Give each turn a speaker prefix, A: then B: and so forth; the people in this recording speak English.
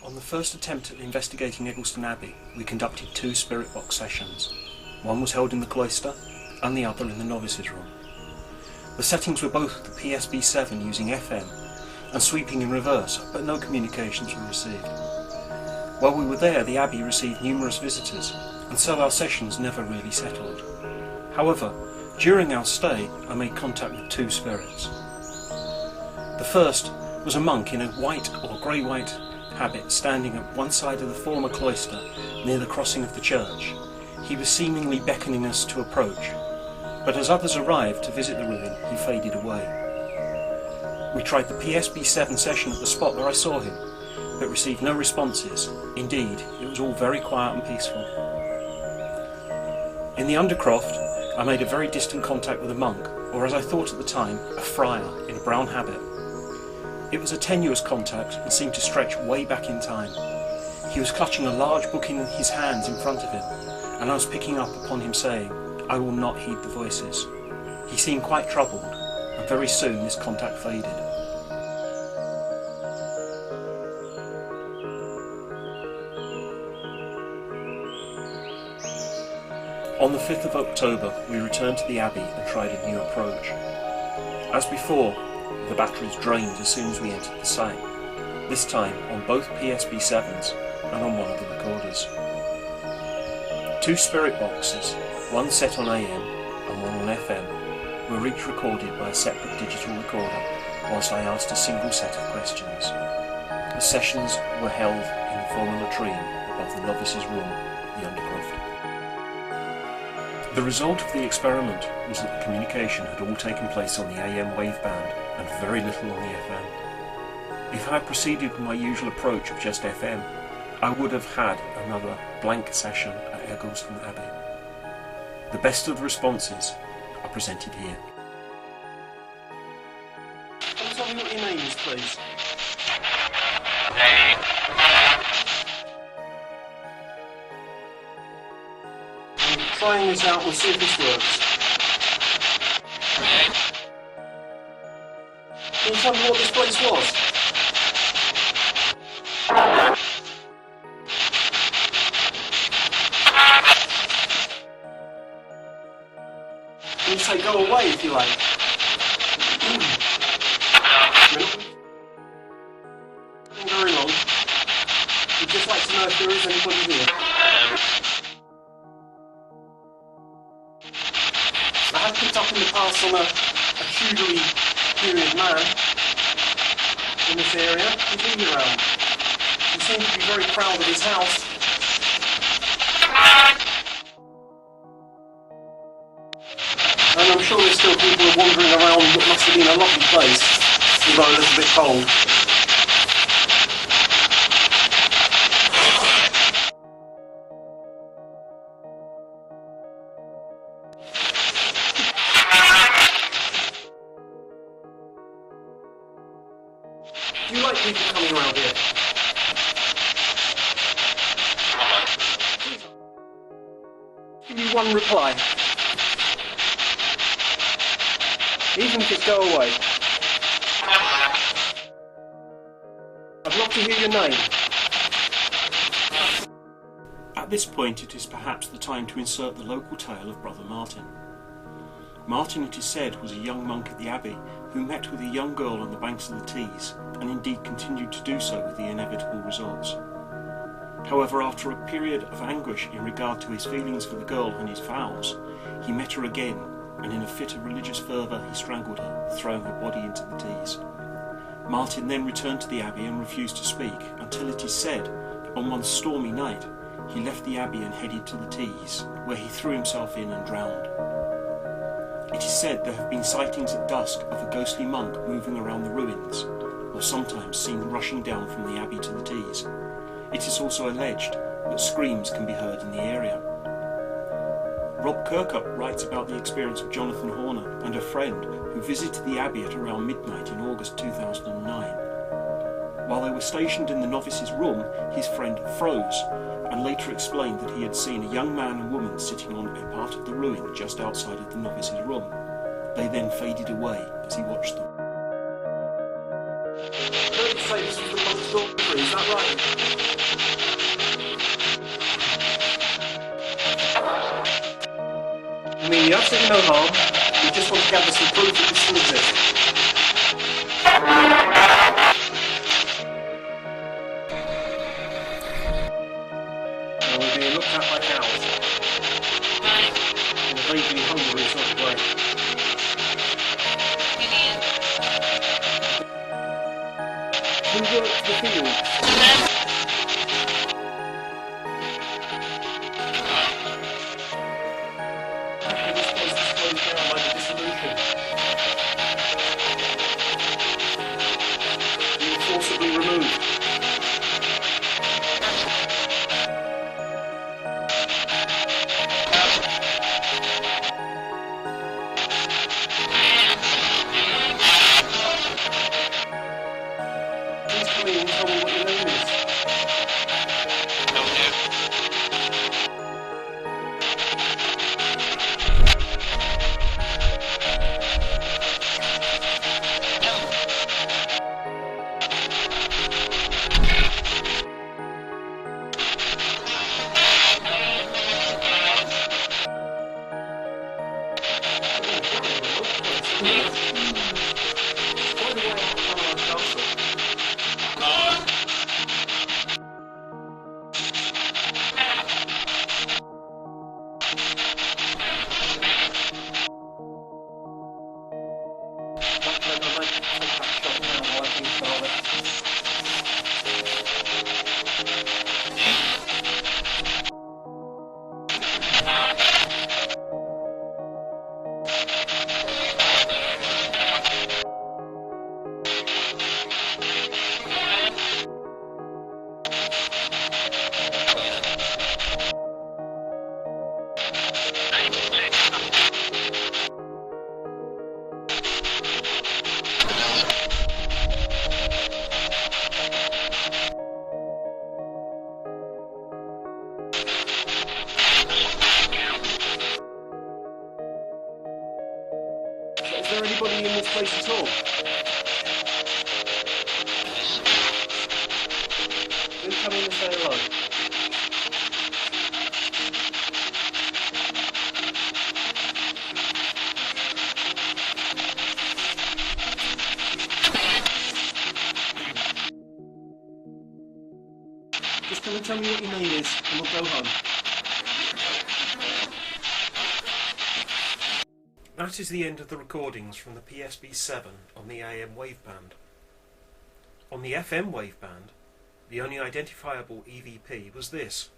A: On the first attempt at investigating Egglestone Abbey, we conducted 2 spirit box sessions. One was held in the cloister, and the other in the novices' room. The settings were both the PSB7 using FM and sweeping in reverse, but no communications were received. While we were there, the Abbey received numerous visitors, and so our sessions never really settled. However, during our stay, I made contact with 2 spirits. The first was a monk in a white or grey-white habit standing at one side of the former cloister near the crossing of the church. He was seemingly beckoning us to approach, but as others arrived to visit the ruin, he faded away. We tried the PSB7 session at the spot where I saw him, but received no responses. Indeed, it was all very quiet and peaceful. In the Undercroft, I made a very distant contact with a monk, or as I thought at the time, a friar in a brown habit. It was a tenuous contact and seemed to stretch way back in time. He was clutching a large book in his hands in front of him, and I was picking up upon him saying, "I will not heed the voices." He seemed quite troubled, and very soon this contact faded. On the 5th of October, we returned to the Abbey and tried a new approach. As before, the batteries drained as soon as we entered the site, this time on both PSB7s and on one of the recorders. 2 spirit boxes, one set on AM and one on FM, were each recorded by a separate digital recorder whilst I asked a single set of questions. The sessions were held in the former latrine above the novices' room, the Undercroft. The result of the experiment was that the communication had all taken place on the AM waveband and very little on the FM. If I had proceeded with my usual approach of just FM, I would have had another blank session at Egglestone Abbey. The best of the responses are presented here. Can you tell me what your name is, please? I'm trying this out, we'll see if this works. Can you tell me what this place was? You can say go away if you like. Not very long. We'd just like to know if there is anybody here. I have picked up in the past on a Tudor period man in this area. He's been around. He seems to be very proud of his house. And I'm sure there's still people wandering around what must have been a lovely place, although a little bit cold. Do you like people coming around here? Give me one reply. Even if it's go away. I'd love to hear your name. At this point it is perhaps the time to insert the local tale of Brother Martin. Martin, it is said, was a young monk at the Abbey who met with a young girl on the banks of the Tees, and indeed continued to do so with the inevitable results. However, after a period of anguish in regard to his feelings for the girl and his vows, he met her again, and in a fit of religious fervour he strangled her, throwing her body into the Tees. Martin then returned to the Abbey and refused to speak, until it is said, on one stormy night, he left the Abbey and headed to the Tees, where he threw himself in and drowned. It is said there have been sightings at dusk of a ghostly monk moving around the ruins, or sometimes seen rushing down from the Abbey to the Tees. It is also alleged that screams can be heard in the area. Rob Kirkup writes about the experience of Jonathan Horner and a friend who visited the Abbey at around midnight in August 2009. While they were stationed in the novice's room, his friend froze and later explained that he had seen a young man and woman sitting on a part of the ruin just outside of the novice's room. They then faded away as he watched them. say this was the monk's story, is that right? I mean, you absolutely no harm. We just want to gather some proof that this still exists. Now we're being looked at by cows. In a vaguely hungry sort of way. Who worked the fields? Forcibly removed. Please come in and tell me what your name is. Is there anybody in this place at all? Do come in and say hello. Just come and tell me what your name is and we'll go home. That is the end of the recordings from the PSB-7 on the AM waveband. On the FM waveband, the only identifiable EVP was this.